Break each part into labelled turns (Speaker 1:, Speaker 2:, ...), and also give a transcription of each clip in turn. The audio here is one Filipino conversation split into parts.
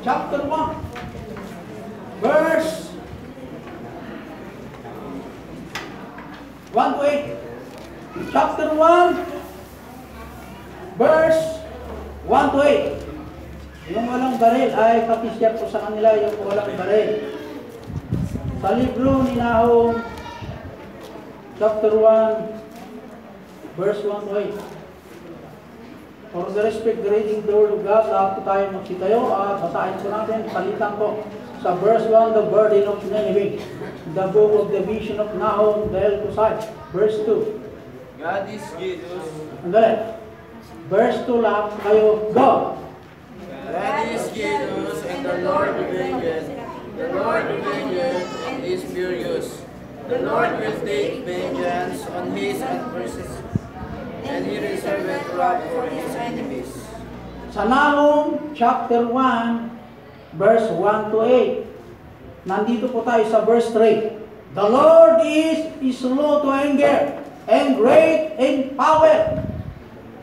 Speaker 1: chapter 1, verse 1 to 8. Chapter 1, verse 1 to 8. Yung walang baril ay pakishare ko sa kanila yung walang baril. Sa libro ni Nahum, chapter 1, verse 1 to 8. For the respect the reading the word of God, lahat po tayo magsitayo at basahin po natin, palitan ko sa verse 1, the burden of Nineveh, the book of the vision of Nahum, the Elkosai, verse 2.
Speaker 2: God is Jesus.
Speaker 1: Andali. Verse 2 lahat kayo, go!
Speaker 2: God is Jesus and the Lord revengeth. The Lord revengeth and is furious. The Lord will take vengeance on his adversaries, and he reserveth wrath for his enemies.
Speaker 1: Sa Nahum chapter 1, verse 1 to 8. Nandito po tayo sa verse 3. The Lord is slow to anger and great in power,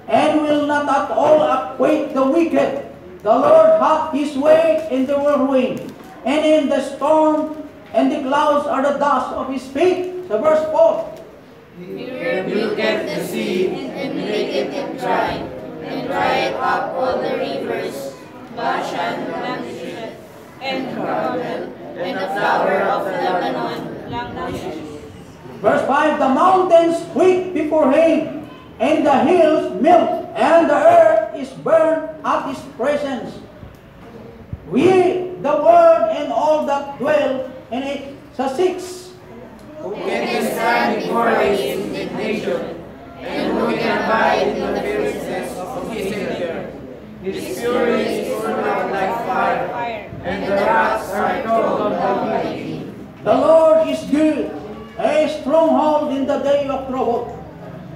Speaker 1: and will not at all acquit the wicked. The Lord hath his way in the whirlwind, and in the storm, and the clouds are the dust of his feet. Sa verse 4.
Speaker 2: He rebuketh the sea, and maketh it dry, and drieth up all the rivers, Bashan languisheth, and Carmel, and the flower of Lebanon languisheth.
Speaker 1: Verse 5, the mountains quake before him, and the hills melt, and the earth is burned at his presence. We, the world, and all that dwell in it. Sa 6,
Speaker 2: Who can stand before his indignation, and who can abide in the fierceness of his anger? His fury is burned out like fire, and the rocks are cold Almighty.
Speaker 1: the Lord is good, a stronghold in the day of trouble,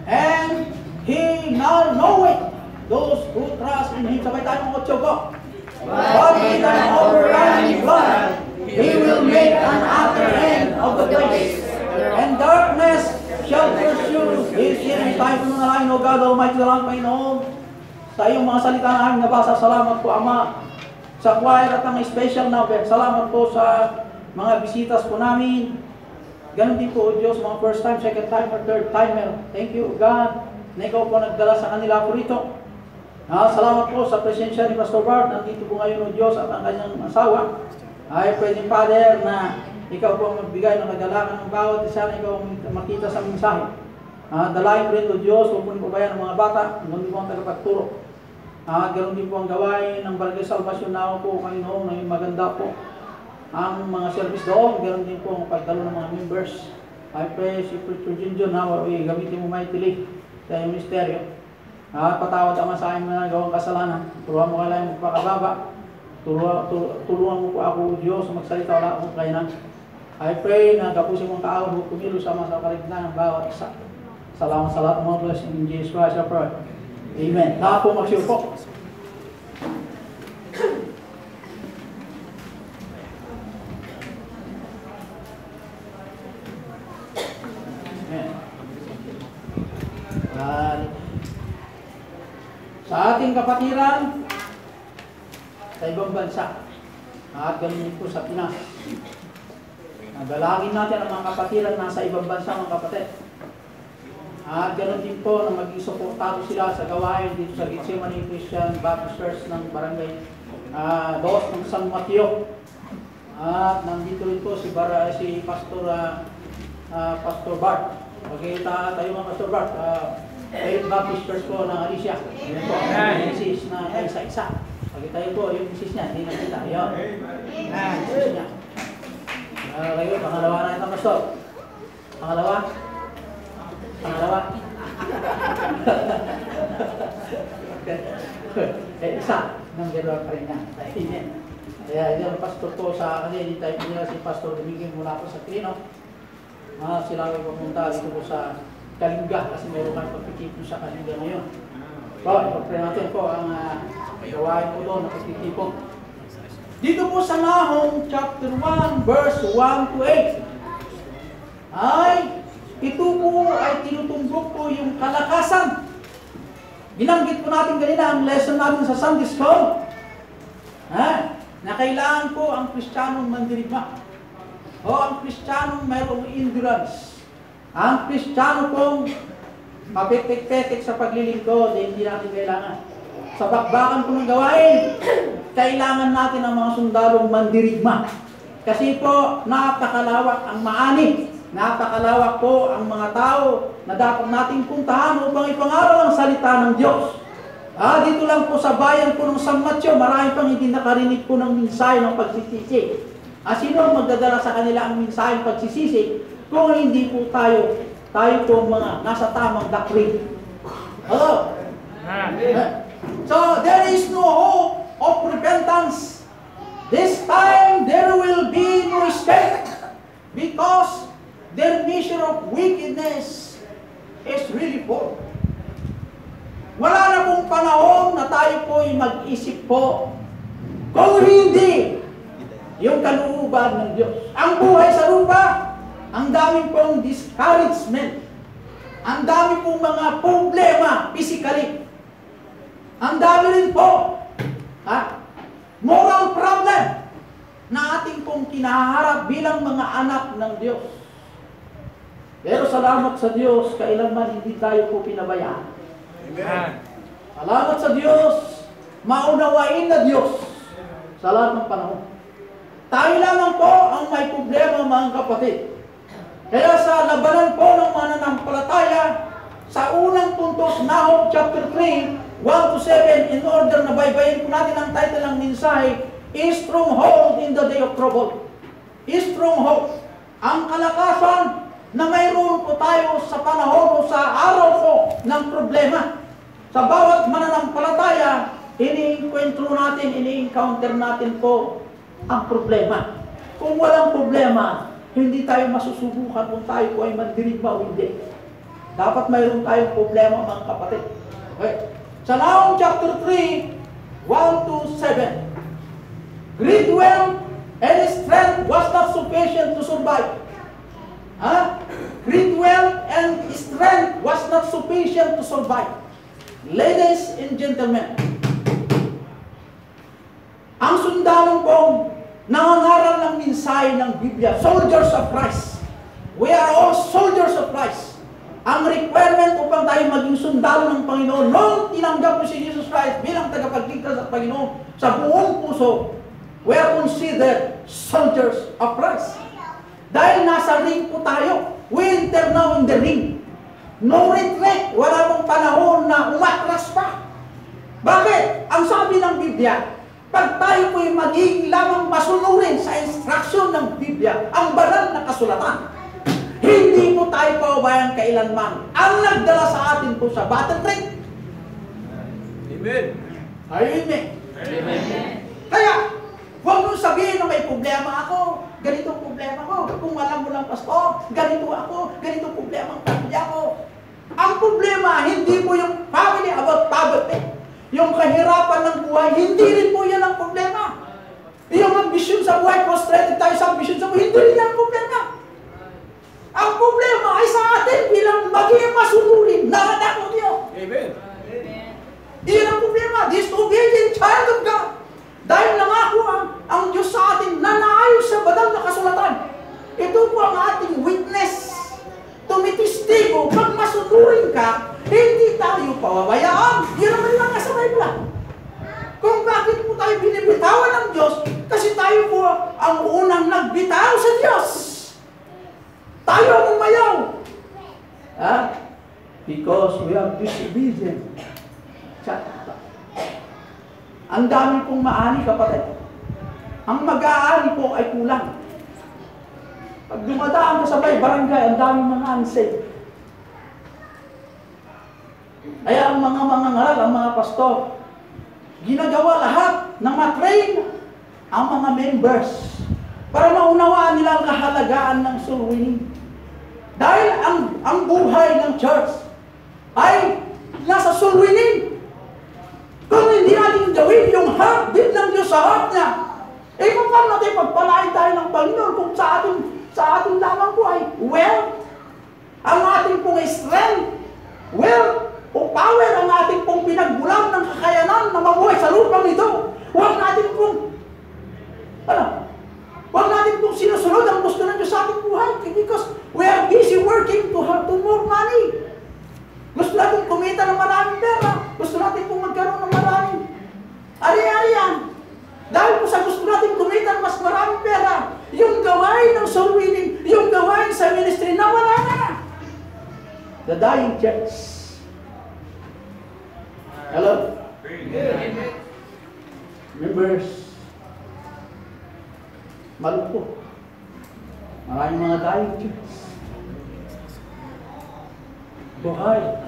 Speaker 1: and he now knoweth those who trust in him. Sabay tayo mga 8 ko. But with an overrunning flood, he will make an utter end of the place, and darkness shall pursue his enemies. Tayo po nalain, O God Almighty, salamat Panginoon, sa iyong mga salita na aming nabasa. Salamat po, Ama, sa choir at ang special number. Salamat po sa mga bisitas po namin. Ganon din po, O Diyos, mga first time, second time, or third timer. Thank you, God, na ikaw po nagdala sa kanila po rito. Salamat po sa presensya ni Pastor Bart. Nandito po ngayon, O Diyos, at ang kanyang asawa. Ay pwedeng, Father, na ikaw po magbigay ng kagalakan ng bawat isa na ikaw makita sa mensahe. Dalayan po rin, O Diyos, huwag po pabayaan ng mga bata. Ganon din po ang tagapagturo. Ganon din po ang gawain ng Barangay Salvation na po, Panginoon, na maganda po ang mga service doon. Ganon din po ang pagdalo ng mga members. I pray si Preacher Junjun na gamitin mo mightily sa iyong misteryo. Patawad ang sa aking mga gawang kasalanan. Turuan mo kailangan magpakababa. Tulungan mo po ako, Diyos, magsalita wala akong kainan. I pray na kapusin mong kaawad mo kumilo sa mga kaligtasan ng bawat isa. Salamat sa lahat ng mga blessing in Jesus Christ, I pray. Amen. Lahat po mag-share po. Sa ating kapatiran, sa ibang bansa, at ganun po sa Pinas. Dalangin natin ang mga kapatiran nasa ibang bansa, mga kapatid. At ganun din po na maging suportado sila sa gawain dito sa Gethsemane Christian Baptist Church ng Barangay Dos ng San Mateo. At nandito rin po si Pastor Bart. Pagkita tayo mga Pastor Bart. Faith Baptist Church po ng Alicia. Ayan po, yung misis na isa-isa. Pagkita tayo po, yung misis niya, hindi nakita. Ayan. Misis niya. Kayo, pangalawa na ito, Pastor. Pangalawa? Isa. Nang gano'n pa rin niya. Amen. Kaya yung Pastor po sa kanila, hindi tayo pinila si Pastor Dumigin mula po sa Trino. Sila ay pumunta dito po sa Kalinga kasi meron kang pagtitipon sa Kalinga ngayon. So, ipag-pray natin po ang gawain po doon na pagtitipon. Dito po sa Nahum chapter 1 verse 1 to 8 ay ito po ay tinutumbok po yung kalakasan. Binanggit po natin kanina ang lesson natin sa Sunday School. na kailangan po ang Kristiyanong mandirigma o ang Kristiyanong mayroong endurance. Ang Kristiyano pong mapitik-pitik sa paglilingkod, hindi natin kailangan. Sa bakbakan po ng gawain, kailangan natin ang mga sundalong mandirigma. Kasi po, napakalawak ang maani. Napakalawak po ang mga tao na dapat nating puntahan upang ipangaral ang salita ng Diyos. Dito lang po sa bayan po ng San Mateo, marami pang hindi nakarinig po ng mensahe ng pagsisisi. Sino ang magdadala sa kanila ang mensahe ng pagsisisi kung hindi po tayo po mga nasa tamang doctrine? Hello? So, there is no hope of repentance. This time, there will be no escape because their measure of wickedness is really full. Wala na pong panahon na tayo po'y mag-isip po kung hindi yung kalooban ng Diyos. Ang buhay sa lupa, ang dami pong discouragement, ang dami pong mga problema physically, ang dami rin po moral problem na ating pong kinaharap bilang mga anak ng Diyos. Pero salamat sa Diyos, kailanman hindi tayo po pinabayaan.
Speaker 2: Amen.
Speaker 1: Salamat sa Diyos, maunawain na Diyos sa lahat ng panahon. Tayo lamang po ang may problema, mga kapatid. Kaya sa labanan po ng mananampalataya, sa unang puntos, Nahum chapter 3, 1-7, in order na baybayin po natin ang title ng mensahe, Stronghold in the Day of Trouble. Stronghold. Ang kalakasan na mayroon po tayo sa panahon o sa araw po ng problema. Sa bawat mananampalataya, ini-encounter natin, ini-encounter natin po ang problema. Kung walang problema, hindi tayo masusubukan kung tayo po ay mandirigma o hindi. Dapat mayroon tayong problema, mga kapatid. Okay. Sa Nahum chapter 3, 1-7, great wealth and strength was not sufficient to survive. Great wealth and strength was not sufficient to survive. Ladies and gentlemen, ang sundalong pong nangangaral ng mensahe ng Biblia, soldiers of Christ. We are all soldiers of Christ. Ang requirement upang tayo maging sundalo ng Panginoon, nung tinanggap mo si Jesus Christ bilang tagapagligtas at Panginoon sa buong puso, we are considered soldiers of Christ. Dahil nasa ring po tayo, we enter now in the ring. No retreat, wala mong panahon na umatras pa. Bakit? Ang sabi ng Biblia, pag tayo po'y magiging lamang masunurin sa instruksyon ng Biblia, ang banal na kasulatan, hindi po tayo paubayan kailanman. Ang nagdala sa atin po sa battle ring.
Speaker 2: Amen.
Speaker 1: Amen.
Speaker 2: Amen.
Speaker 1: Kaya, huwag mong sabihin na may problema ako, ganito ang problema ko. Kung alam mo lang, pastor, ganito ako, ganito problema ang pamilya ko. Ang problema, hindi po yung family about poverty. Yung kahirapan ng buhay, hindi rin po yan ang problema. Yung ambisyon sa buhay, frustrated tayo sa ambisyon sa buhay, hindi rin yan ang problema. Ang problema ay sa atin bilang maging masunurin na anak ng Diyos.
Speaker 2: Amen.
Speaker 1: Iyan ang problema, disobedient child of God. Dahil nangako ang Diyos sa atin na naayos sa banal na kasulatan. Ito po ang ating witness. Tumitistigo, pag masunurin ka, hindi tayo pawabayaan. Yan naman lang nasa Biblia. Kung bakit po tayo binibitawan ng Diyos, kasi tayo po ang unang nagbitaw sa Diyos. Tayo ang umayaw. Because we are disobedient. Ang dami pong maani, kapatid. Ang mag-aani po ay kulang. Pag dumadaan ka sa may barangay, ang daming mga unsaved. Kaya ang mga mangangaral, ang mga pastor, ginagawa lahat na matrain ang mga members para maunawaan nila ang kahalagaan ng soul winning. Dahil ang buhay ng church ay nasa soul winning. Kung hindi natin gawin yung heartbeat ng Diyos sa heart niya, kung paano natin pagpalain tayo ng Panginoon kung sa ating lamang po ay wealth, ang ating pong strength, wealth, o power ang ating pong pinagbulang ng kakayanan na mabuhay sa lupang ito. Huwag natin pong want to more money. Gusto natin kumita ng maraming pera. Gusto natin pong magkaroon ng maraming ari-arian. Dahil po sa gusto natin kumita ng mas maraming pera, yung gawain ng soul winning, yung gawain sa ministry, nawala na. The dying church. Hello? Members, malungkot. Maraming mga dying church. Buhay.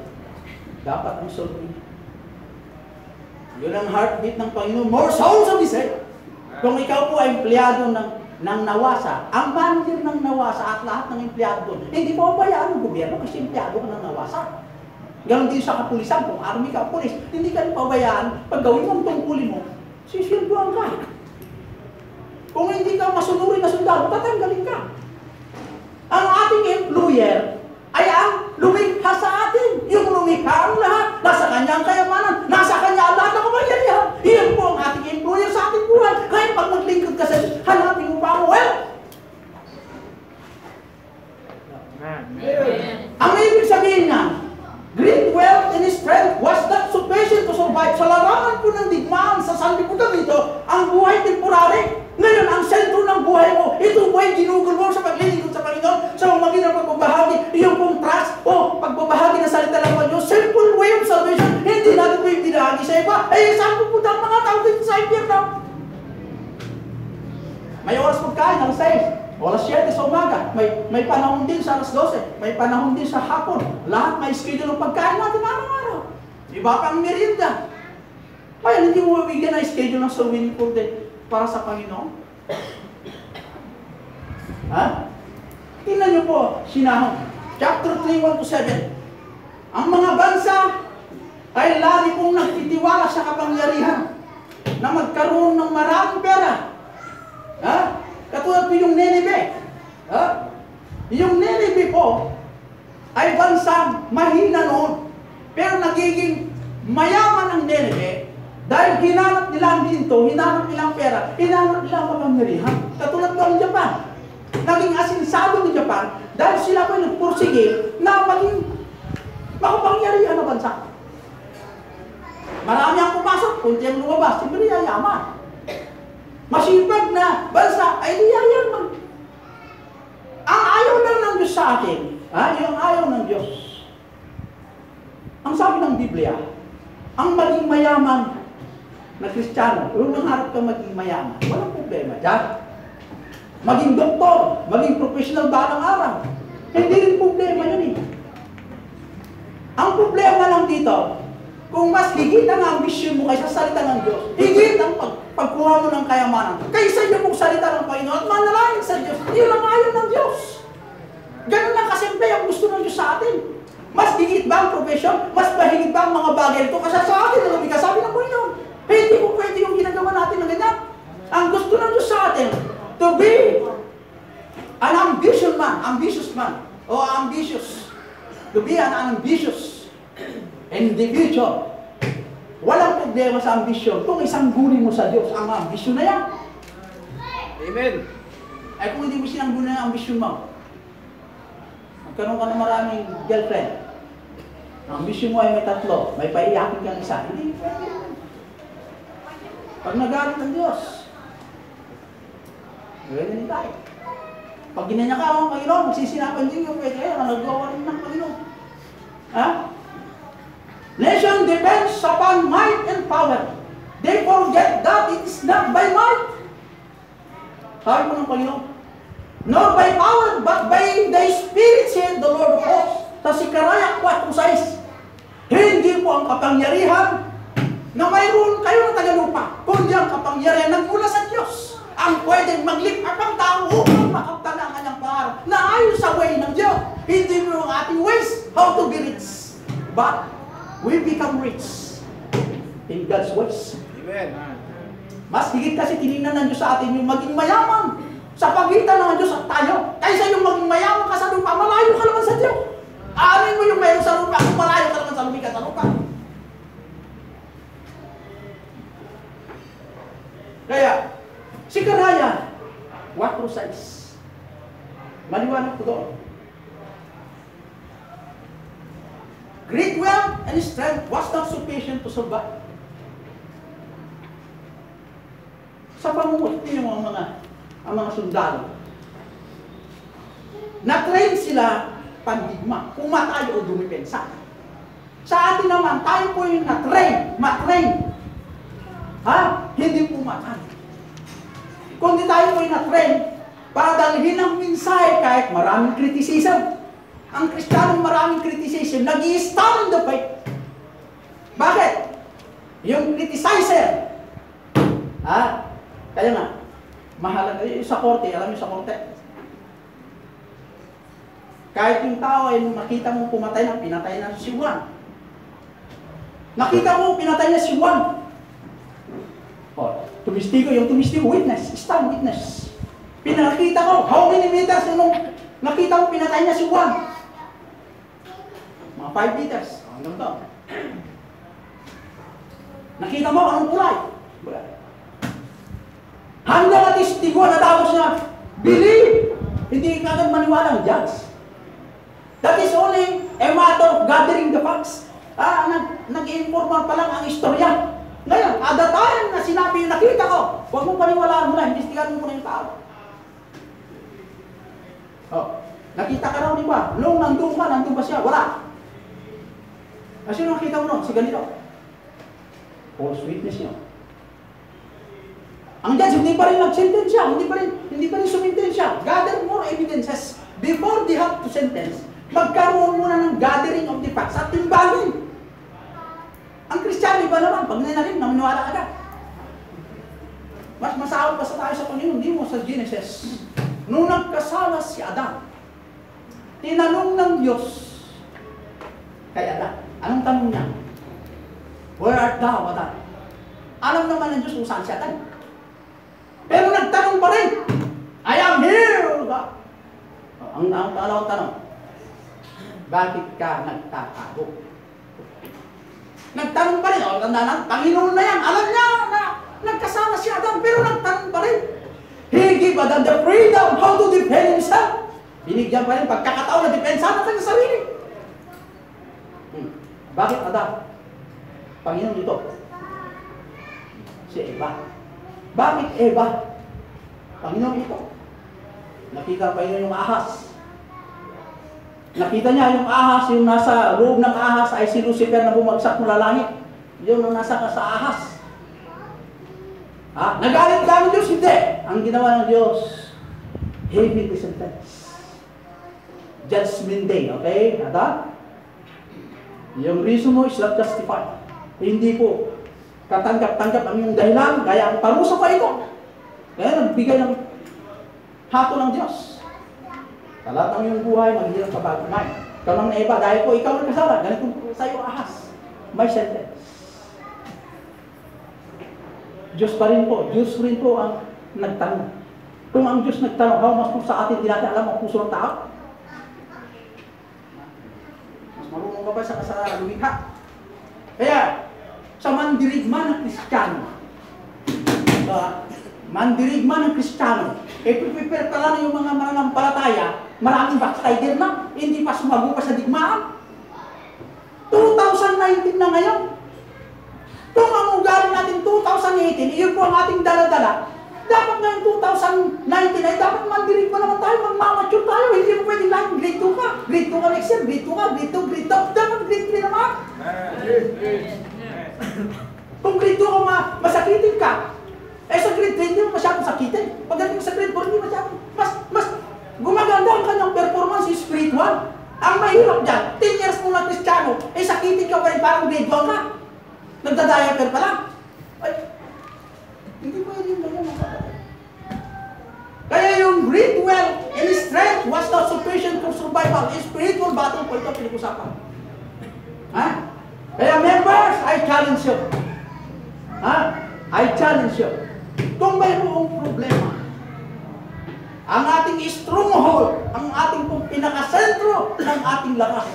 Speaker 1: Dapat ang soul winning. Yun ang heartbeat ng Panginoon. More souls of His head. Kung ikaw po ay empleyado ng NAWASA, ang manager ng NAWASA at lahat ng empleyado doon, hindi mo bayaan ng gobyerno kasi empleyado ka ng NAWASA. Ganon din sa kapulisan. Kung army ka, pulis, hindi ka pabayaan. Pag gawin mo ang tungkulin mo, sisilbuhan ka. Kung hindi ka masunurin na sundalo, tatanggalin ka. Ang ating employer ay ang lumikha sa atin. Yung lumikha ang lahat. Nasa kanyang kayamanan. Nasa kanya ang lahat ng kapangyarihan. Iyan po ang ating employer sa ating buhay. Kaya pag naglingkod ka sa Diyos, hanapin mo pa ang wealth. Ang ibig sabihin niya, great wealth and strength was not sufficient to survive. Sa larangan po ng digmaan sa sanlibutan nito, ang buhay temporary. Ngayon, ang sentro ng buhay mo, ito po ay ginugol mo sa paglilingkod sa Panginoon, sa mamagin ng pagbabahagi, iyong pong trust o pagbabahagi ng salita ng Panginoon. Simple way of salvation. Hindi natin po yung binahagi sa iba. Ay, saan pupunta ang mga tao dito sa impyerno? May oras pagkain, alas 6. Oras 7 sa umaga. May panahon din sa alas 12. May panahon din sa hapon. Lahat may schedule ng pagkain natin araw-araw. Iba pang merienda. Kaya hindi mo mabigyan na schedule ng soul winning for day para sa Panginoon. Ha? Tingnan niyo po, sinahon. Chapter 3, 1-7. Ang mga bansa ay lagi pong nagtitiwala sa kapangyarihan na magkaroon ng maraming pera. Ha? Katulad po yung Nineveh. Ha? Yung Nineveh po ay bansang mahina noon. Pero nagiging mayaman ang Nineveh dahil hinanap nila ang ginto, hinanap nila ang pera, hinanap nila ang kapangyarihan. Katulad po ang Japan. Naging asinsado ng Japan dahil sila po nagpursige na maging makapangyarihan na bansa. Marami ang pumasok, kunti ang lumabas, siyempre yayaman. Masipag na bansa ay yayaman. Ang ayaw lang ng Diyos sa atin, yung ayaw ng Diyos. Ang sabi ng Biblia, ang maging mayaman na Kristiyano, kung nangarap ka maging mayaman, walang problema dyan. Maging doktor, maging professional balang araw, hindi rin problema yun eh. Ang problema lang dito, kung mas higit ang ambisyon mo kaysa salita ng Diyos, higit ang pagkuha mo ng kayamanan, kaysa yung salita ng Panginoon at manalangin sa Diyos, yun ang ayaw ng Diyos. Ganun lang kasimple ang gusto ng Diyos sa atin. Mas higit ba ang profesyon? Mas mahigit ba ang mga bagay ito? Kasi sa atin, alam ka, sabi ng Panginoon, hindi po pwede yung ginagawa natin na ganyan. Ang gusto ng Diyos sa atin, to be an ambitious man, o ambitious. To be an ambitious individual. Walang problema sa ambisyon. Kung isang guni mo sa Diyos, ang ambisyon na yan.
Speaker 2: Amen.
Speaker 1: Ay kung hindi mo sinanggunan ang ambisyon mo, magkaroon ka ng maraming girlfriend. Ang ambisyon mo ay may 3, may paiyakin kang isa. Hindi pwede. Pag nagalit ng Diyos, pwede din tayo. Pag ginanya ka ang Panginoon, magsisinapan din yung pwede kayo na nagawa rin ng Panginoon. Ha? Nation depends upon might and power. They forget that it is not by might. Sabi mo ng Panginoon, nor by power, but by the Spirit, said the Lord of hosts. Sa Sikaraya 4:6. Hindi po ang kapangyarihan na mayroon kayo na tagalupa, kundi ang kapangyarihan ng mula sa Diyos ang pwedeng maglipat ang tao upang makaptan ang kanyang pangarap na ayon sa way ng Diyos. Hindi mo ang ating ways how to be rich, but we become rich in God's ways.
Speaker 2: Amen.
Speaker 1: Mas higit kasi tinignan ng Diyos sa atin yung maging mayaman sa pagitan ng Diyos at tayo. Kaysa yung maging mayaman ka sa lupa, malayo ka naman sa Diyos. Amin mo yung mayroon sa lupa, kung malayo ka naman sa lumika sa lupa. Kaya, Sikaraya 4:6. Maliwanag po doon. great wealth and strength was not sufficient to survive. Sa pamumuti ng mga sundalo, na-train sila pandigma, pumatay o dumipensa. Sa atin naman, tayo po yung matrain. Hindi pumatay. Kundi tayo po yung na-train para dalhin ang mensahe kahit maraming criticism. Ang Kristiyanong maraming criticism, nag-i-stand the fight. Bakit? Yung criticizer, kaya nga, mahalaga yung sa korte, alam niyo sa korte, kahit yung tao ay makita mo pumatay na, pinatay na si Juan. Nakita mo, pinatay na si Juan. Tumistigo, yung tumistigo, witness, stand witness. Pinakita ko, how many meters nung nakita mo, pinatay niya si Juan? Mga 5 meters. Hanggang doon. Nakita mo, anong kulay? Hanggang na testigo na tapos na, believe! Hindi ka agad maniwala ang judge. That is only a matter of gathering the facts. Nag-informal pa lang ang istorya. Ngayon, at the time na sinabi yung nakita ko, huwag mong paniwalaan mo na, investigahan mo muna yung tao. Nakita ka raw, di ba? Nung nandun ba siya? Wala. Sino nakita mo nun? Si ganito. False witness niyo. Ang judge, hindi pa rin nag-sentensya, hindi pa rin sumintensya. Gather more evidences before they have to sentence. Magkaroon muna ng gathering of the facts at timbangin. Ang Kristiyano, iba naman, pag ninalim, namaniwala ka na. Mas masahol pa sa tayo sa Panginoon, hindi mo sa Genesis. Nung nagkasala si Adam, tinanong ng Diyos kay Adam. Anong tanong niya? Where art thou, Adam? Alam naman ng Diyos kung saan siya tayo. Pero nagtanong pa rin, I am here, God. Ang pangalawang tanong, bakit ka nagtatago? Nagtanong pa rin, tanda na, Panginoon na yan, alam niya na nagkasama si Adam, pero nagtanong pa rin. He gave Adam the freedom how to defend himself. Binigyan pa rin pagkakataon na depensa na kanyang sarili. Bakit Adam? Panginoon dito. Si Eva. Bakit Eva? Panginoon ito. Nakita pa yun yung ahas. Nakita niya yung ahas, yung nasa loob ng ahas ay si Lucifer na bumagsak mula langit. Yun ang nasa ka sa ahas. Nagalit lang ng Diyos? Hindi. Ang ginawa ng Diyos, heavy sentence. Judgment day, okay? Yung reason mo is not justified. Hindi po katanggap-tanggap ang iyong dahilan, kaya ang parusa pa ito. Kaya nagbigay ng hato ng Diyos. Sa lahat ng iyong buhay, maghihirap ka bago kumain. Ikaw nang naiba, dahil po ikaw nagkasala, ganito sa iyo ahas. May sentence. Diyos pa rin po, Diyos rin po ang nagtanong. Kung ang Diyos nagtanong, how mas po sa atin, di natin alam ang puso ng tao? Mas marunong ka ba sa lumikha? Kaya, sa mandirigma ng Kristiyano, prepare pa lang yung mga mananampalataya, maraming backslider na, hindi pa sumago pa sa digmaan. 2019 na ngayon. Kung ang ugali natin 2018, iyon po ang ating dala-dala, dapat ngayon 2019 ay dapat mandirig pa naman tayo, magmamature tayo. Hindi mo pwede lang, grade 2 ka, grade 2 ka next year, grade 2 ka, grade 2, grade 2, dapat grade 3 naman. Kung grade 2 ka masakitin ka, sa grade 3 hindi mo masyadong sakitin. Pagdating sa grade 4, hindi masyadong, mas gumaganda ang kanyang performance is grade 1. Ang mahirap dyan, 10 years mo na Kristiyano, sakitin ka pa rin, parang grade 1 ka. Nagda-diaper pa lang. Ay, hindi pa rin ganyan ang kapatid. Kaya yung great wealth and strength was not sufficient for survival. Spiritual battle po ito pinag-usapan. Kaya members, I challenge you. I challenge you. Kung mayroong problema, ang ating stronghold, ang ating pong pinakasentro ng ating lakas,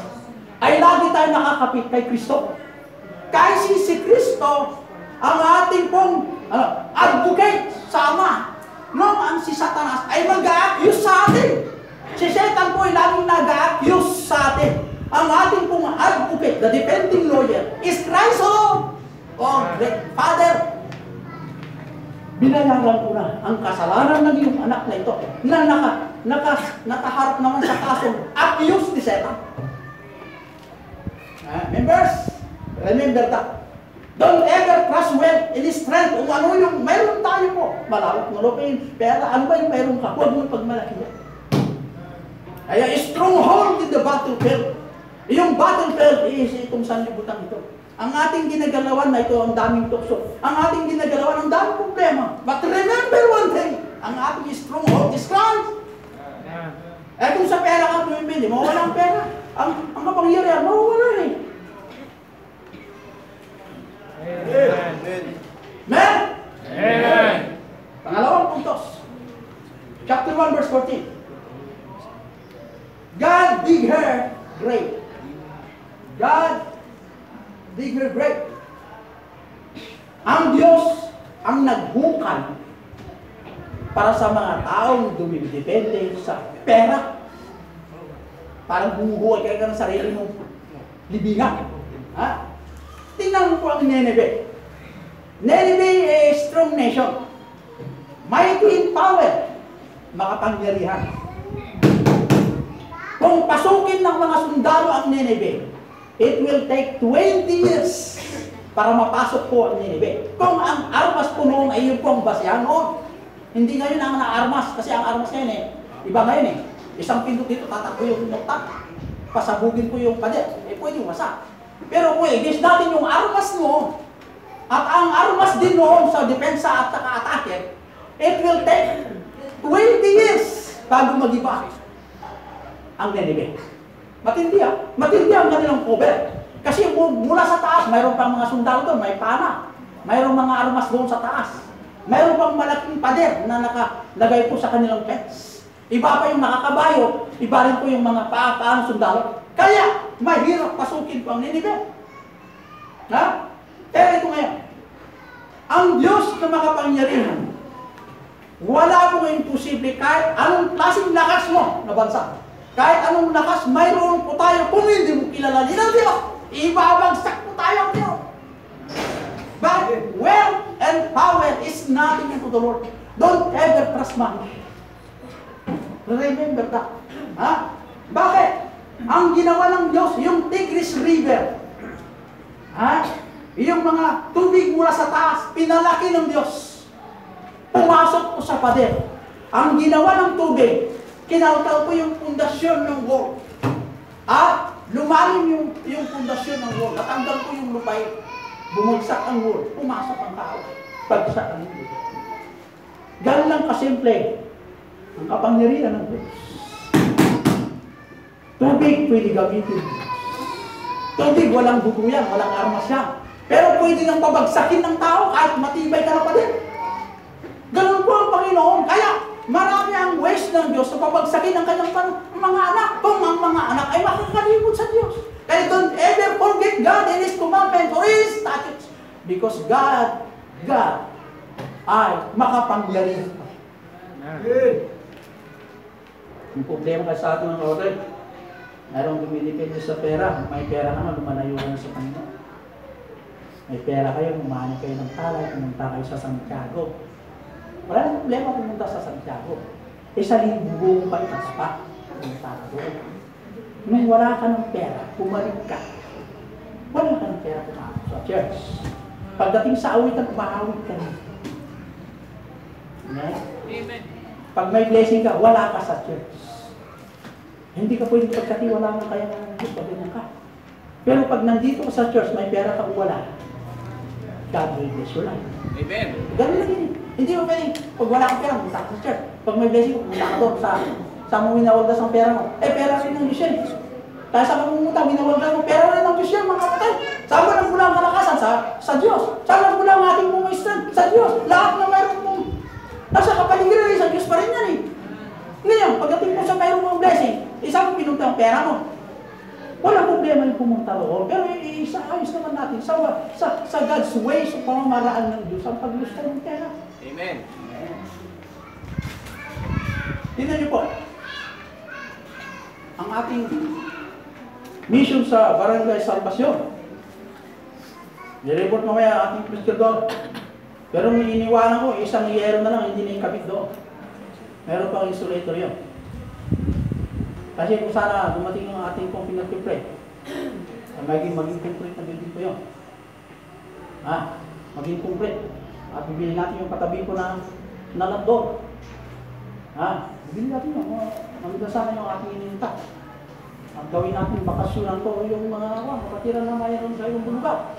Speaker 1: ay lagi tayo nakakapit kay Kristo. Kasi si Kristo, ang ating pong advocate sa Ama, nung ang si Satanas ay mag-a-accuse sa atin. Si Satan po ay laging nag-a-accuse sa atin. Ang ating pong advocate, the defending lawyer, is Christ alone. Oh, great Father, binayaran ko na ang kasalanan ng iyong anak na ito na nakaharap naman sa kasong accused ni Satan. Members, remember that. Don't ever trust wealth in his strength. Kung ano yung mayroon tayo po, malawak na lupin, pera, ano ba yung mayroon ka? Huwag mo pagmalaki mo. Kaya stronghold in the battlefield. Yung battlefield is itong sanlibutan ito. Ang ating ginagalawan na ito, ang daming tukso. Ang ating ginagalawan, ang daming problema. But remember one thing, ang ating stronghold is Christ. Eh kung sa pera ka bumibili, mawala ang pera. Ang kapangyarihan, mawala eh.
Speaker 2: Amen.
Speaker 1: Amen?
Speaker 2: Amen.
Speaker 1: Pangalawang puntos. Chapter 1 verse 14. God dig her grave. God dig her grave. Ang Diyos ang naghukay para sa mga taong dumidepende sa pera. Parang bumubuhay kayo ng sarili mong libingan. Ha? Tingnan mo ang Nineveh. Nineveh is a strong nation. Mighty in power. Makapangyarihan. Kung pasukin ng mga sundalo ang Nineveh, it will take 20 years para mapasok po ang Nineveh. Kung ang armas po noon ay yung pong basihan noon, hindi ngayon ang na-armas, kasi ang armas ngayon iba ngayon Isang pindot dito, tatakbo yung noktak. Pasabugin ko yung pader. Pwede yung wasak. Pero kung i-guess natin yung armas noon, at ang armas din noon sa depensa at saka-atake, it will take 20 years bago mag-iba ang Nineveh. Matindi Matindi ang kanilang cover. Kasi mula sa taas, mayroon pang mga sundalo doon, may pana. Mayroong mga armas doon sa taas. Mayroon pang malaking pader na nakalagay po sa kanilang fence. Iba pa yung nakakabayo, iba rin po yung mga paano sundalo. Kaya, mahirap pasukin po ang Nineveh. Ha? Pero ito ngayon, ang Diyos na makapangyarihan, wala pong imposible kahit anong klaseng lakas mo na bansa. Kahit anong lakas, mayroon po tayo kung hindi mo kilalanin ang Diyos. Ibabagsak po tayo ang Diyos. But wealth and power is nothing to the Lord. Don't ever trust money. Remember that. Ha? Bakit? Ang ginawa ng Diyos, yung Tigris River, yung mga tubig mula sa taas, pinalaki ng Diyos. Pumasok po sa pader. Ang ginawa ng tubig, kinalkal po yung pundasyon ng wall. Lumalim yung pundasyon ng wall. Natanggal po yung lupay. Bumagsak ang wall. Pumasok ang tao. Pagsak ang tubig. Ganun lang kasimple ang kapangyarihan ng Diyos. Tubig pwede gamitin. Tubig walang bubuyan, walang armas yan. Pero pwede nang pabagsakin ng tao kahit matibay ka na pa din. Ganun po ang Panginoon. Kaya marami ang ways ng Diyos na pabagsakin ang kanyang mga anak. Kung ang mga anak ay makakalimot sa Diyos. Kaya don't ever forget God and His commandments or His statutes. Because God ay makapangyarihan. Yung problema kasi sa atin ng order, mayroong dumidepende sa pera. May pera naman, lumalayo ka na sa Panginoon. May pera kayo, umani kayo ng talay, pumunta kayo sa Santiago. Wala nang problema pumunta sa Santiago. Sa libo kayo pa, pumunta ka doon. Nung wala ka ng pera, bumalik ka. Wala ka ng pera, pumunta sa church. Pagdating sa awitan, umahawit ka rin. Amen? Pag may blessing ka, wala ka sa church. Hindi ka pwede pagkatiwala ng kaya ng Diyos, pagganyan ka. Pero pag nandito ka sa church, may pera ka o wala, God will bless your life. Amen. Ganun lang yun. Hindi mo pwede, pag wala kang pera, punta ka sa church. Pag may blessing, punta ka doon sa mo winawaldas ang pera mo. Pera rin ng Diyos yan. Kaya sa pamunta, winawaldas mo, pera rin ng Diyos yan, mga kapatay. Saan mo nang mula ang kalakasan? Sa Diyos. Saan nang mula ang ating mga strength? Sa Diyos. Lahat na mayroon mong nasa kapaligiran, sa Diyos pa rin yan Ngayon, pagdating mo sa mayroong mong blessing, isang pinunta ang pera mo. Walang problema yung pumunta roon. Pero ayos naman natin sa God's way, sa pamamaraan ng Diyos, ang paglusta ng pera. Amen. Tingnan niyo po. Ang ating mission sa Barangay Salvacion. Nireport mamaya ating preacher doon. Pero iniwanan ko, isang yero na lang, hindi na yung kabit doon. Meron pang insulator yun. Kasi kung sana dumating yung ating pong pinag-pray, maging complete na building po yun. Maging complete. At bibili natin yung katabi ko na landon. Bibili natin yun. Maganda sana yung ating ininta. At gawin natin bakasyonan ko yung mga makatira na mayroon sa iyong bulugan.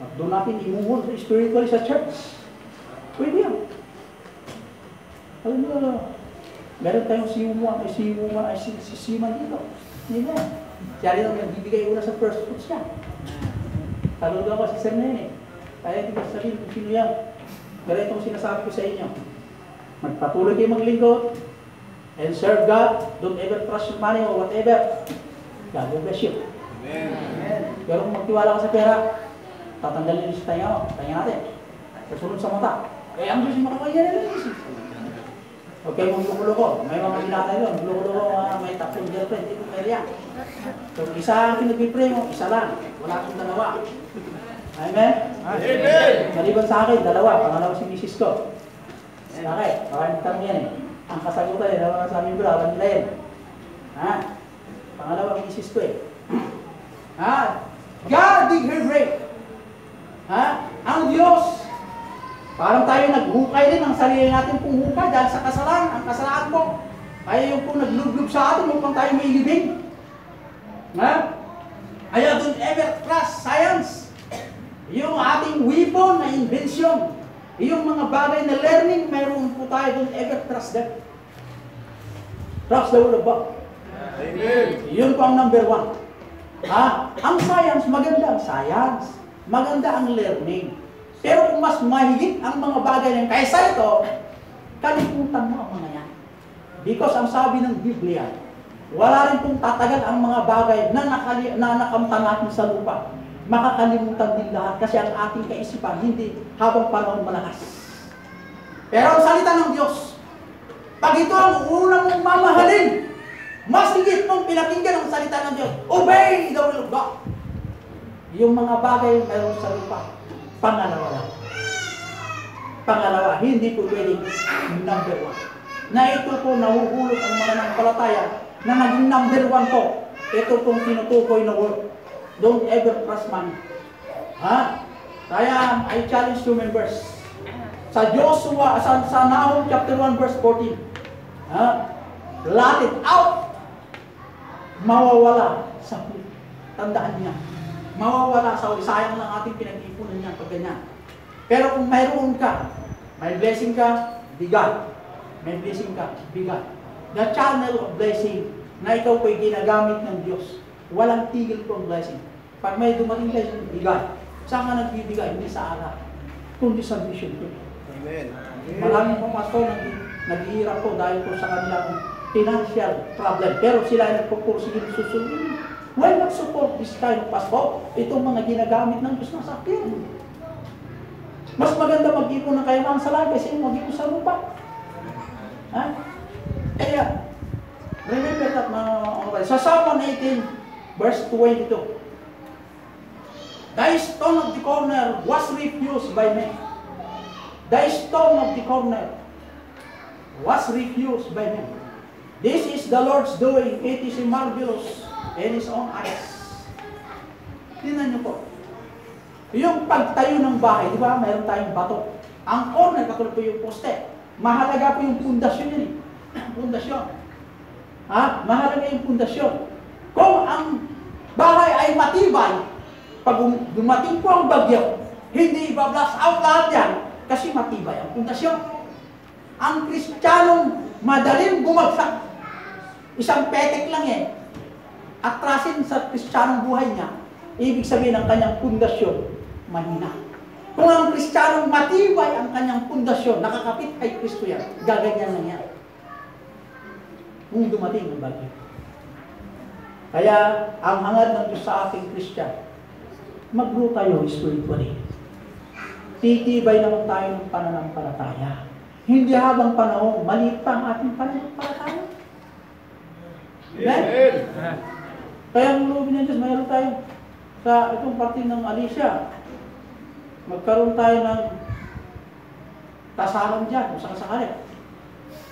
Speaker 1: At doon natin imuhon spiritually sa church. Pwede yan. Alam mo, meron tayong siman dito. Hindi na. Siya rin ang nagbibigay una sa first fruits niya. Talod ako si Sir Nene. Kaya hindi ko sabihin kung sino yan. Pero itong sinasabi ko sa inyo. Magpatuloy kayo maglingkod and serve God. Don't ever trust your money or whatever. God will bless you. Amen. Pero kung magtiwala ka sa pera, tatanggalin niyo sa tayo natin. Kasunod sa mata. Ang Diyos yung makakaya nila. Okay, magluluko. May mga binatay doon. Magluluko, may tapong girlfriend. Hindi ko kaya yan. So, isa ang pinag-pray mo, isa lang. Wala akong dalawa. Amen? Amen! Maliban sa akin, dalawa. Pangalawa si misis ko. Okay, tanong yan eh. Ang kasagutan eh, dalawa sa amin bro, alam nila yan. Pangalawa ang misis ko eh. God dig her grave. Ang Diyos, parang tayo naghukay din ang sarili natin pong hukay dahil sa kasalanan, ang kasalanan mo. Kaya yung pong naglublob sa atin, upang tayo may libing. Kaya don't ever trust science. Yung ating weapon na invention, yung mga bagay na learning, mayroon po tayo, don't ever trust them. Trust the word of God. Amen. Yun po ang number 1. Ang science, maganda ang science. Maganda ang learning. Pero kung mas mahigit ang mga bagay ng kaysa ito, kalimutan mo ang mga yan. Because ang sabi ng Biblia, wala rin pong tatagal ang mga bagay na nakamtan natin sa lupa. Makakalimutan din lahat kasi ang ating kaisipan hindi habang panahon malakas. Pero ang salita ng Diyos, pag ito ang unang mong mamahalin, mas higit mong pinakinggan ang salita ng Diyos, obey the will of God. Yung mga bagay meron sa lupa, pangalawa lang. Pangalawa, hindi po pwedeng number 1. Na ito po nahuhulog ang mga nangpalataya na naging number 1 po. Ito pong tinutukoy na word. Don't ever trust money. Kaya I challenge you members. Sa Joshua, sa Nahum chapter 1 verse 14. Let it out. Mawawala sa huli. Tandaan niya. Mawawala sa huli. Sayang lang ating pinag-ipunan niya pag ganyan. Pero kung mayroon ka, may blessing ka, be God. May blessing ka, be God. The channel of blessing na ikaw po'y ginagamit ng Diyos. Walang tigil po ang blessing. Pag may dumating blessing, be God. Saan ka nagbibigay? Hindi sa ara, kundi sa mission ko. Amen. Maraming po pastor naghihirap po dahil po sa kanilang financial problem. Pero sila ay nagpupursige susunod. Why not support this kind of pastor? Itong mga ginagamit ng Diyos na sakyan. Mas maganda mag-ipon ng kayamanan sa langit kasi mag-ipon sa lupa. Kaya, remember that mga sa Psalm 118, verse 22. The stone of the corner was refused by men. The stone of the corner was refused by men. This is the Lord's doing. It is marvelous in His own eyes. Tingnan niyo po. Yung pagtayo ng bahay, di ba? Mayroon tayong bato. Ang corner, katulad po yung poste. Mahalaga po yung pundasyon yun eh. Pundasyon. Mahalaga yung pundasyon. Kung ang bahay ay matibay, pag dumating po ang bagyo, hindi iba-blast out lahat yan kasi matibay ang pundasyon. Ang Kristiyanong madaling bumagsak. Isang petek lang eh. Atrasin sa Kristiyanong buhay niya, ibig sabihin ang kanyang pundasyon, mahina. Kung ang Kristiyanong matibay ang kanyang pundasyon, nakakapit kay Kristo yan, gaganyan lang yan. Kung dumating ang bagyo. Kaya, ang hangad ng Diyos sa ating Kristiyan, mag-grow tayo spiritually. Titibay naman tayo ng pananampalataya. Hindi habang panahon, maliit pa ang ating pananampalataya. Amen? Kaya ang loobin ng Diyos, mayroon tayo sa itong parte ng Alicia. Magkaroon tayo ng tasalan dyan, kung sakasakali.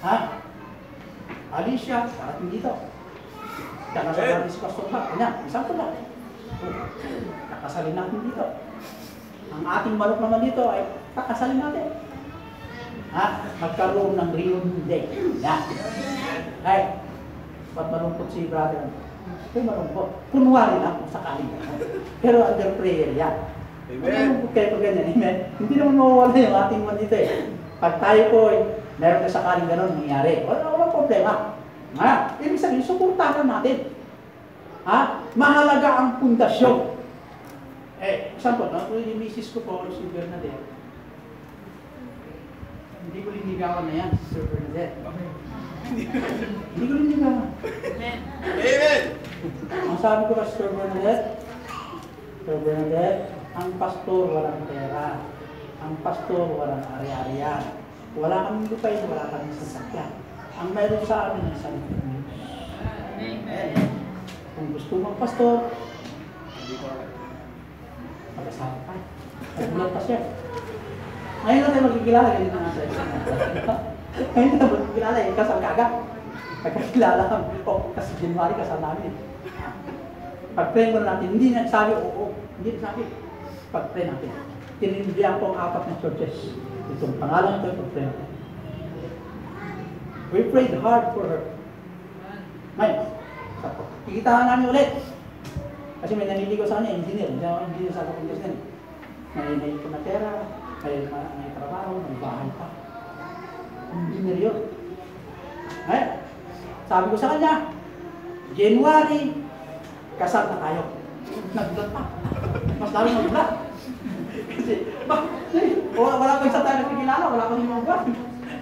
Speaker 1: Ha? Alicia, parating dito. Kakasal natin si Pastor Mark. Kanya, isang ko lang. Kakasalin natin dito. Ang ating manok naman dito ay kakasalin natin. Ha? Magkaroon ng reunion day. Yan. Ay, ba't malungkot si brother? Ay, malungkot. Kunwari lang kung sakali. Pero under prayer yan. Amen. Kaya pag ganyan, amen. Hindi naman mawawala yung ating man dito eh. Pag tayo po, meron na sakaling gano'n nangyari. Walang problema. Ha? Ibig sabihin, suportahan natin. Ha? Mahalaga ang pundasyon. Example, yung misis ko po, si Bernadette. Hindi ko linigawan na yan, Sir Bernadette. Hindi ko linigawan.
Speaker 2: Amen!
Speaker 1: Ang sabi ko kay Sir Bernadette, ang pastor walang pera. Ang pastor walang ari-arian. Wala kaming lupay, wala kaming sasakyan. Ang mayroon sa amin ay salita ng Diyos. Amen. Kung gusto mong pastor, mag-asawa ka. Nagulat pa siya. Ngayon na tayo magkikilala, ganyan na nga sa'yo. Ngayon na tayo magkikilala, kasal ka agad. Pagkakilala kami, kasi January kasal namin. Pag-pray mo natin, hindi na sabi, oo, hindi na sabi. Pag-pray natin. Tinindihan po ang 4 na churches. Itong pangalan ito, pag-pray natin. We prayed hard for her. Ngayon, kikitaan namin ulit. Kasi may naniligo sa kanya, engineer. Hindi sa kapag din. May ipon na pera, may trabaho, may bahay pa. Engineer yun. Ngayon, sabi ko sa kanya, January, kasal na tayo. Nagulat pa. Mas lalo nagulat. Kasi, wala pa isa tayo nagkikilala, wala pa rin mga buwan.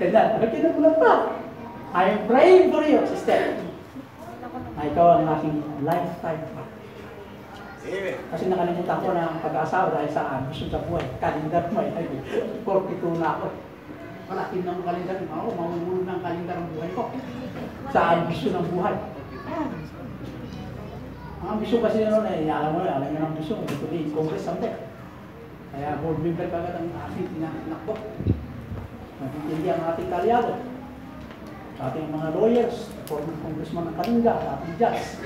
Speaker 1: Kaya, nagulat pa. I'm praying for you, sister. Na ikaw ang aking lifetime partner. Kasi nakalimutan ko na ang pag-aasawa dahil sa ambisyon sa buhay. Kalendar mo ay 42 na ako. Malaking ng kalendar mo ako, mamumulog ng kalendar ng buhay ko. Sa ambisyon ng buhay. Ang ambisyon kasi noon ay, alam mo yung ambisyon, ito din, Congress someday. Kaya board member kagad ang aking tinanak ko. Magintindi ang ating kalyado. Sa ating mga lawyers, former congressman ng Kalinga, ating judge.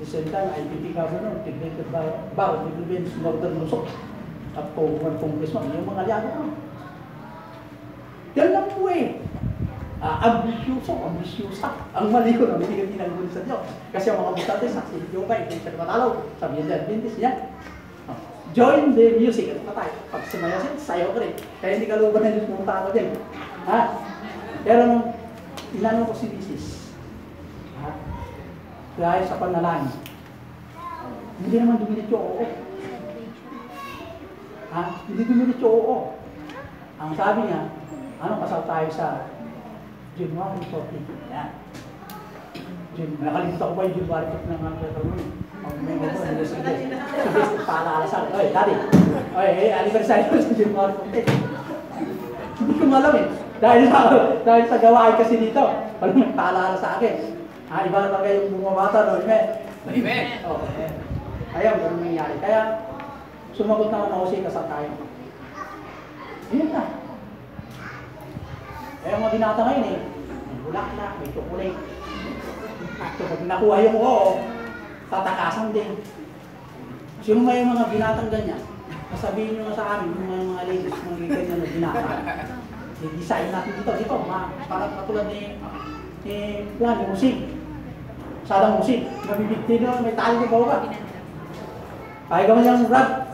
Speaker 1: The same time, IPP governor, Tignated Baro, Tignated Northern Luzon. At former congressman, yung mga aliado ko. Yan lang po eh. Ambisyosa. Ang mali ko na, hindi ka tinanggol sa Diyos. Kasi ang mga butante, saksi ni Joe Biden, hindi siya matalaw. Sabi niya dyan, Bindis niya. Join the music. Ano pa tayo? Pag sumayasin, sayo ko rin. Kaya hindi ka luban na Diyos pumunta ako din. Ha? Pero nung tinanong ko si Mrs. Ha? Dahil sa panalangin. Hindi naman dumilit yung oo. Ha? Hindi dumilit yung oo. Ang sabi niya, ano kasal tayo sa January 14. Yan. Nakalimutan ko ba yung January 14 ng mga katalungan? May mga po, hindi sige. Sige, paalala sa akin. Oy, daddy. Oy, anniversary ko sa January 14. Hindi ko malam eh. Dahil sa gawain kasi dito, walang paalala sa akin. Iba naman kayong bumabata, no? Amen?
Speaker 2: Amen!
Speaker 1: Oo. Ayaw, ganun nangyari. Kaya, sumagot naman ako siya kasal tayo. Yun na. Kaya mga binata ngayon eh, may bulaklak, may chocolate. So, pag nakuha yung oo, tatakasan din. Sino may mga binatang ganyan? Sabihin nyo nga sa amin, yung mga ladies, mga ganyan na binata. I-design natin dito, parang katulad ni Musik. Sadang Musik. Nabibigti na, may tali na ba? Kaya ka man yung rap.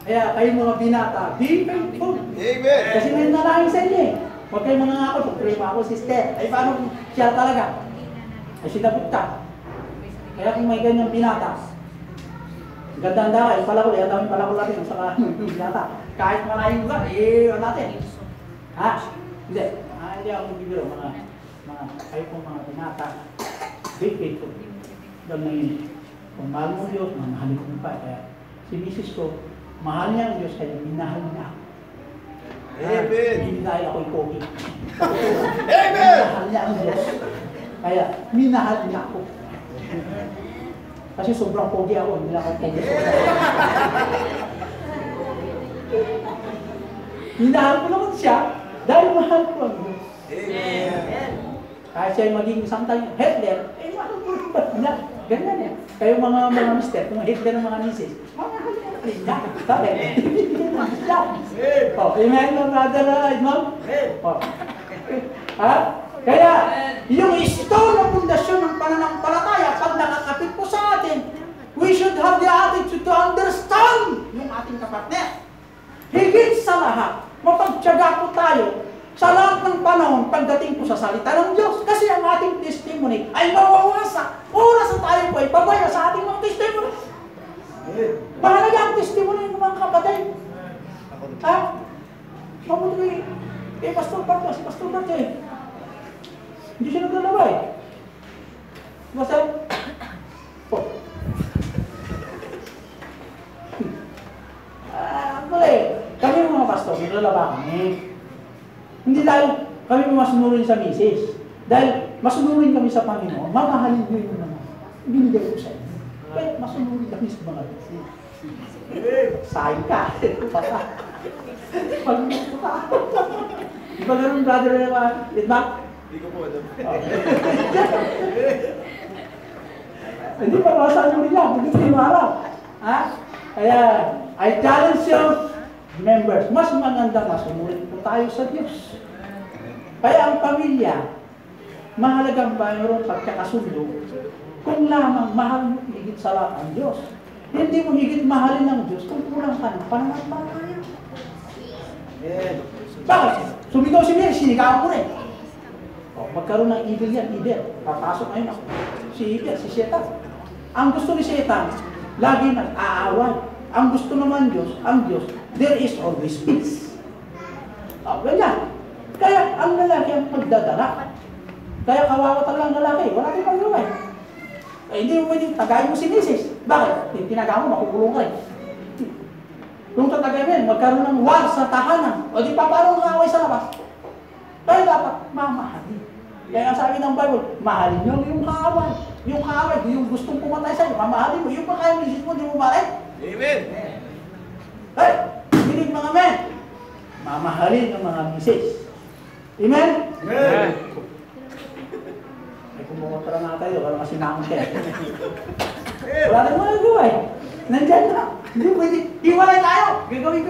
Speaker 1: Kaya kayo mga binata, be faithful.
Speaker 2: Amen!
Speaker 1: Kasi may nalangin sa inyo eh. Huwag kayo mga ngako, pag-pray mo ako, sister. Ay paano siya talaga? Ay sinabot ka. Kaya kung may ganyang binata, ganda-ganda ka, palakul, ang dami palakul natin sa binata. Kahit malayong lugar, wala natin. Ha? Hindi. Hindi ako magbibiro, kayo pong mga binata, be faithful. Doon na yun. Kung mahal mo Diyos, mamahalin mo pa. Kaya si Mrs. ko, mahal niya ang Diyos, kaya minahal niya ako.
Speaker 2: Amen!
Speaker 1: Hindi dahil ako'y pogi.
Speaker 2: Amen!
Speaker 1: Minahal niya ang Diyos. Kaya minahal niya ako. Kasi sobrang pogi ako, hindi lang ako pogi. Hinahal ko naman siya dahil mahal ko ang Diyos.
Speaker 2: Amen.
Speaker 1: Kahit siya maging isang tayong Hitler, mahal ko rin ba niya? Ganyan yan. Kayo mga mister, kung Hitler ng mga misis, mahal ko rin niya. Sabi, amen, brother, ma'am? Ha? Kaya, yung stone na pundasyon ng pananampalataya, pag nakakapit po sa atin, we should have the attitude to understand yung ating kapartner. Higit sa lahat, mapagtiyaga po tayo sa lahat ng panahon pagdating po sa salita ng Diyos. Kasi ang ating testimony ay mawawasak. Oras na tayo po ay pabaya sa ating mga testimony. Mahalaga ang testimony ng mga kapatid. Ha? Mabuti kay Pastor Bart, si Pastor Bart hindi siya naglalaway. Basta, kami mga pastor, naglalaba kami. Hindi dahil kami masunurin sa misis. Dahil masunurin kami sa Panginoon, mamahalin ko yung naman. Binigay ko sa inyo. Kaya masunurin kami sa mga misis. Sayang ka. Pag-ibig ka. Di ba ganun, brother, di ba?
Speaker 2: Hindi ko po alam.
Speaker 1: Hindi pa masanurin niya, hindi ko yung araw. Ha? Kaya, I challenge you, members, mas maganda masunurin po tayo sa Diyos. Kaya ang pamilya, mahalagang mayroong pagkakasundo kung lamang mahal mo higit sa lahat ang Diyos. Hindi mo higit mahalin ng Diyos kung kulang ka ng pananampalataya. Bakit? Sumigaw si Mary, sinigawan ko rin. Magkaroon ng evil yan, evil. Papasok ngayon ako. Si evil, si Satan. Ang gusto ni Satan, lagi nag-aaway. Ang gusto naman Diyos, ang Diyos, there is always peace. Ganyan. Kaya ang lalaki ang magdadala. Kaya kawawa talaga ang lalaki. Wala din pag-iway. Hindi mo pwedeng tagayin mo si Mrs. Bakit? Tinaga mo, makukulong ka rin. Kung tatagayin mo, magkaroon ng war sa tahanan. O di pa paano ang away sa labas? Kaya dapat mamahalin. Kaya ang sabi ng Bible, mahalin nyo yung kaaway. Yung kaaway, yung gustong pumatay sa'yo, mamahalin mo. Yung pagkain Mrs. mo, di mo mahalin. Amen! Hey! Binig mga men! Mamahalin ng mga Mrs. Amen? Amen! Ay, kumuha ka lang nga tayo, wala kasi naman siya. Wala tayong mga gawa eh. Nandyan na. Hindi pwede. Iwalay tayo. Gagawin ko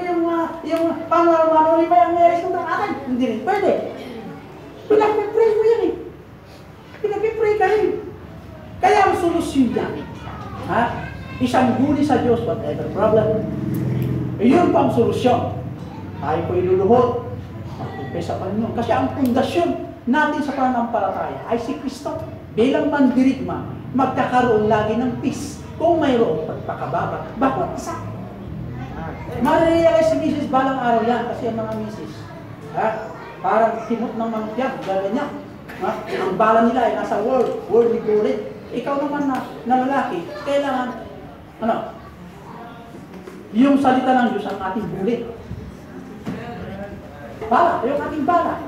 Speaker 1: yung pang-manuli pa yung marriage ng atin. Hindi rin pwede. Pinag-pray mo yan eh. Pinag-pray ka rin. Kaya ang solusyon yan. Ha? Isang huli sa Diyos, whatever problem. Iyon pa ang solusyon. Tayo po iluluhod. Magpipay sa Panginoon. Kasi ang pundasyon natin sa pananampalataya ay si Kristo. Bilang mandirigma, magkakaroon lagi ng peace. Kung mayroong pagpakababa, bawat isa. Marirealize si Mrs. balang araw yan kasi ang mga Mrs. Parang timot ng mga tiyan, gaganyan. Ang bala nila ay nasa worldly glory. Ikaw naman na lalaki, kailangan, yung salita ng Diyos ang ating bulit. Bala, yung ating bala.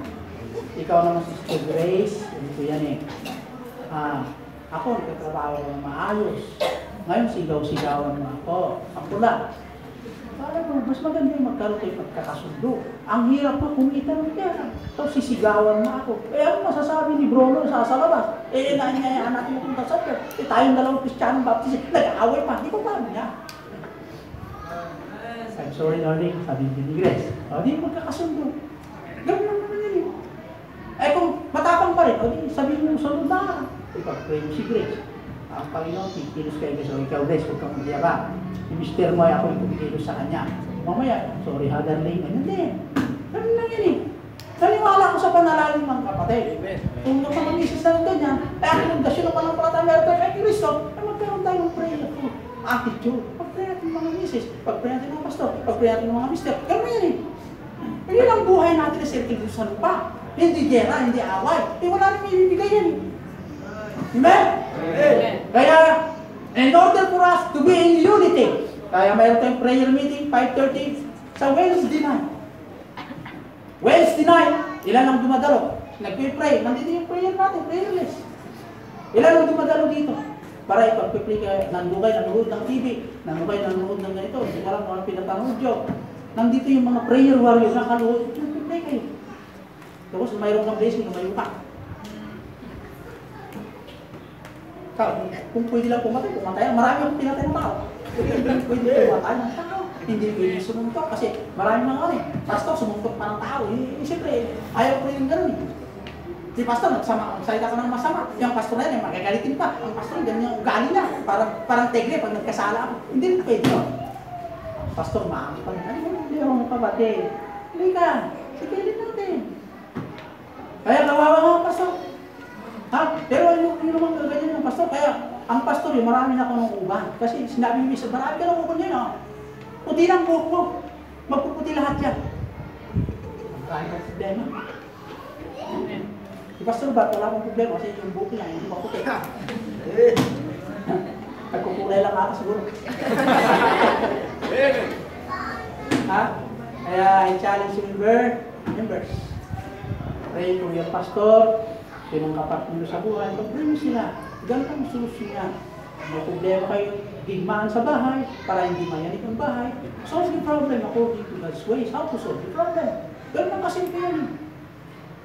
Speaker 1: Ikaw naman si Grace, ito yan eh. Ako, nagtatrabaho ng maayos. Ngayon, sigaw-sigawan mo ako. Ako lang. Parang mo, mas maganda yung magkaroon kayo magkakasundo. Ang hirap pa kung itanong yan. Tapos sisigawan mo ako. Ano masasabi ni Bruno sa labas? Inaanyayaan natin yung punta sa church. Tayong dalawang Kristiyano Baptist. Nag-aaway pa. Di ba paano niya? I'm sorry, darling. Sabi ni Grace. Di magkakasundo. Ganun lang naman yun. Kung matapang pa rin, di sabihin mo sunod na. Ipag-pray mo si Grace. Ang Panginoon, kikilos kayo kasi ikaw, Grace, huwag kang magyabang. Si Mr. Moy, ako yung kumikilos sa kanya. Mamaya, sorry ha, darling. Hindi. Ganun lang yan eh. Naniwala ko sa panalalim ng kapatid. Kung nakapag-isis na ng ganyan, ang pundasyon ng pananampalataya meron tayo kay Kristo, magkaroon tayo ng prayerful attitude. Pag-pray natin ng mga misis, pag-pray natin ng mga pastor, pag-pray natin ng mga mister. Ganun yan eh. Hindi lang buhay natin na sirkil dito sa lupa. Hindi gera, hindi away. Wala rin may ibibigay yan eh. Amen? Amen? Kaya, in order for us to be in unity, kaya mayroon tayong prayer meeting, 5:30, sa Wednesday night. Wednesday night, ilan ang dumadalo? Nag-pray. Nandito yung prayer natin, prayerless. Ilan ang dumadalo dito? Para ipag-play kayo, nandukay, nanonood ng TV, nandukay, nanonood ng ganito, hindi ka lang mga pinatanood nyo. Nandito yung mga prayer warriors na kanood, nag-play kayo. Tapos mayroon kang blessing, lumayo ka. Kung pwede lang pumatay, marami akong pinatay ng tao. Hindi pwede pumatay ng tao. Hindi pwede sumuntok kasi marami mga ano eh. Pastor, sumuntok pa ng tao. Siyempre, ayaw ko rin gano'n eh. Si pastor, nagsalita ka ng masama. Yung pastor na yan, magagalitin pa. Ang pastor, ganyan yung ugali na. Parang tegre pag nagkasala ako. Hindi pwede yun. Pastor, maami pa rin. Hindi ako kapatid. Hindi ka. Sige din natin. Kaya kawawa nga, pastor. Ha? Pero yung naman ganyan yung pastor. Kaya ang pastor, yung marami na ako ng uban. Kasi sinabi mo, marami ka ng uban niya. No? Puti lang buhok mo. Magpuputi lahat yan. Marami ka problema. Si Pastor Bat, wala akong problema kasi yung buhok niya, hindi maputi. Nagkukulay lang ata siguro. Ha? Kaya I challenge you members. Pray for your pastor, sinong kapatid nyo sa buhay, pag-pray mo sila. Ganun ang solusyon niya. May problema kayo, digmaan sa bahay, para hindi mayanig ang bahay. Solve the problem according to God's ways. How to solve the problem? Ganun ang kasimple yan.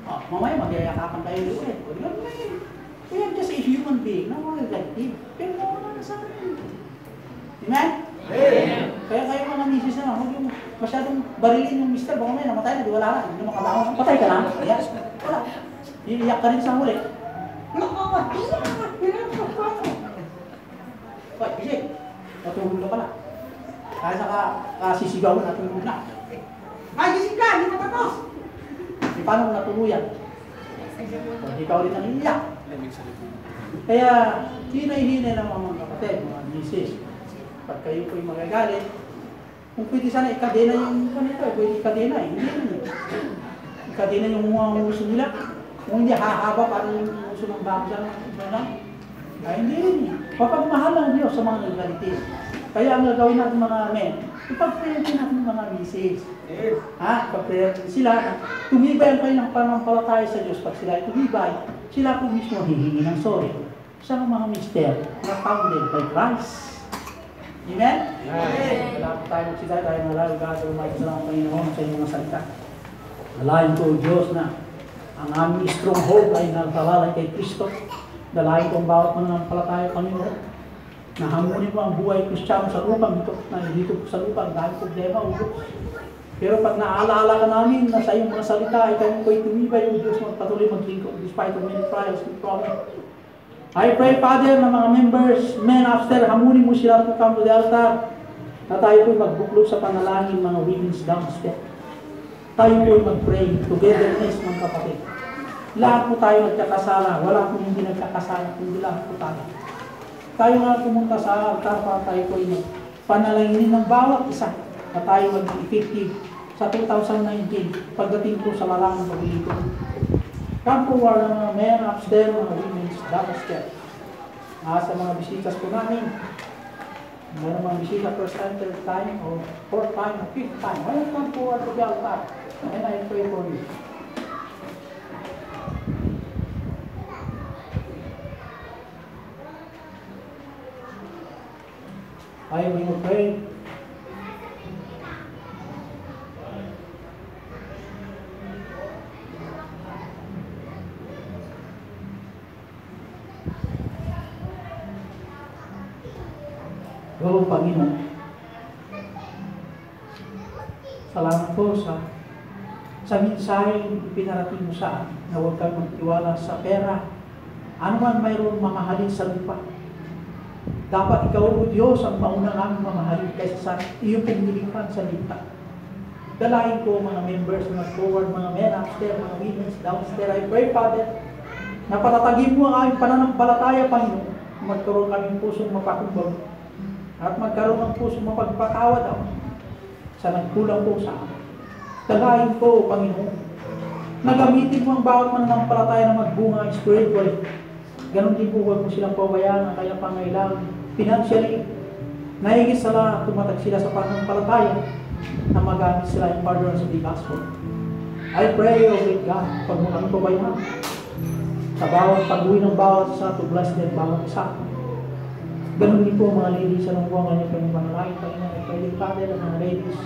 Speaker 1: Mamaya magyayakapan kayo ulit. Ganun na yun. We are just a human being, not one relative. Pero wala na sa akin. Amen? Amen. Kaya kayo mga misis na, huwag yung masyadong barilin yung mister, baka may namatay na, di wala na. Hindi na makabangon. Patay ka na. Yes. Wala. Iiyak ka rin sa huli. Hoy, bisik. Natulog na pala. Kaya sa sisigaw na, natulog na. Ay, gising ka! Hindi na tapos! Di paano mo natuluyan? Ikaw rin ang iiyak. Kaya, hinay-hinay ng mga kapatid, mga misis. Pag kayo po'y magagalit, kung pwede sana ikadena yung kanito, pwede ikadena eh. Hindi yun. Ikadena yung mga uso nila. Kung hindi hahaba, parang yung uso ng bagsa ng ay hindi rin eh. Papagmahal ng Diyos sa mga nagalitis. Kaya ang gagawin natin mga men, ipag-prayer natin mga misis. Ha? Ipag-prayer sila na tumibay kayo ng pananampalataya sa Diyos. Pag sila ay tumibay, sila po mismo hihingi ng sorry sa mga mister na founded by Christ. Amen? Amen. Wala po tayo magsida tayo malalo. God Almighty sa mga Panginoon sa inyong mga salita. Alayin ko o Diyos na ang aming stronghold ay nagtalalay kay Kristo. Dalahin ko ang bawat mananampalataya, Panginoon. Nahamunin mo ang buhay Kristiyano sa lupang ito. Dito sa lupang dahil problema o Diyos. Pero pag naaalala ka namin na sa iyong mga salita, ikaw ko'y tumibay o Diyos magpatuloy maglingkod despite of many trials and problems. I pray, Father, na mga members, men after, hamunin mo sila to come to the altar na tayo po'y magbuklod sa panalangin mga women's downstairs. Tayo po'y mag-pray, togetherness mga kapatid. Lahat po tayo nagkakasala, wala po hindi nagkakasala, kundi lahat po tayo. Tayo nga pumunta sa altar para tayo po'y panalanginin ng bawat isa na tayo maging effective sa 2019 pagdating po sa lalang ng paglilingkod. Come forward ng mga men upstairs, mga women's downstairs. Sa mga bisitas po namin, mayroon mga bisita first time, third time, or fourth time, or fifth time. Mayroon come forward to the altar. And I pray for you. I will pray. Gawang Panginoon, salamat po sa mensaheng ipinarating mo sa akin na huwag kang magtiwala sa pera. Ano man mayroong mamahalin sa lupa. Dapat ikaw o Diyos ang maunang aming mamahalin kaysa sa iyong pinilipan sa lupa. Dalahin ko mga members, mga forward, mga men upstairs, mga women downstairs. I pray, Father, na patatagin mo ang aming pananampalataya, Panginoon. Magkaroon kaming pusong mapakumbang at magkaroon ng pusong mapagpatawad ako sa nagkulang po sa amin. Dalahin ko, Panginoon, nagamitin mo ang bawat mananampalataya na magbunga spiritually. Ganon din po, huwag mo silang pabayaan ang kanyang pangailangan financially. Naigit sa lahat, tumatag sila sa pananampalataya na magamit sila in furtherance of the gospel. I pray, O great God, pag mo kami pabayaan sa bawat pag-uwi ng bawat isa to bless them, bawat isa. Ganun din po mga ladies sa nung buwan niyo kanyang panalangin, Panginoon, at pwede Father ng mga ladies.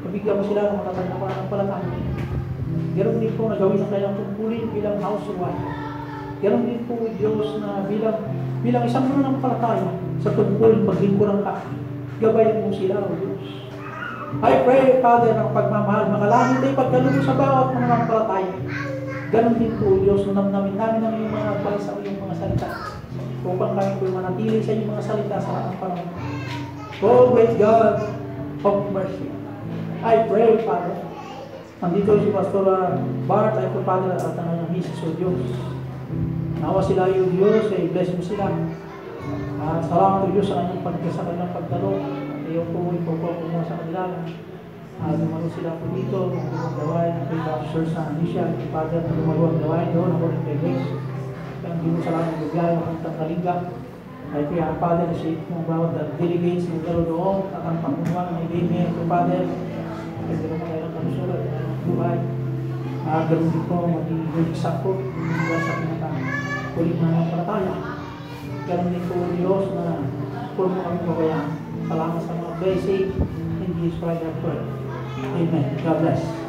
Speaker 1: Pabigyan mo sila ng matatag na pananampalataya. Ganun din po na gawin ang kanyang tungkulin bilang housewife. Ganun din po, Diyos, na bilang isang mananampalataya sa tungkulin paglingkuran ka. Gabayan mo sila, O Diyos. I pray, Father, ng pagmamahal, makalangit ay pagkalunod sa bawat mananampalataya. Ganun din po, Diyos, na namin ang iyong mga advice sa iyong mga salita. Upang kami po manatili sa iyong mga salita sa ating panahon. Oh, great God of mercy. I pray, Father. Nandito si Pastor Bart, ay po, Father, at ang kanyang misis, O Diyos. Nawa sila, O Diyos, ay bless mo sila. At salamat, O Diyos, sa kanyang pagdalo. At iyo po, ipo sa kanila. Lumalo sila po dito, lumalo gawain, ang kay officer sa Anisha, at Father, na lumalo ang gawain doon, ako rin kay Grace. Kaya hindi mo salamat ng bigay, ang tangkalinga. Ay kaya, Father, sa itong bawat delegates ng galo doon, at ang pangunuan ng ibigay ko, Father, kasi naman kayo ng kanusulat, at ang buhay. Ganun din po, magiging sakot, hindi sa pinaka-kulit na ng palataya. Ganun din po, Diyos, na puro mo kami pabayaan. Salamat sa mga blessing, in Jesus Christ I pray. Amen. God bless.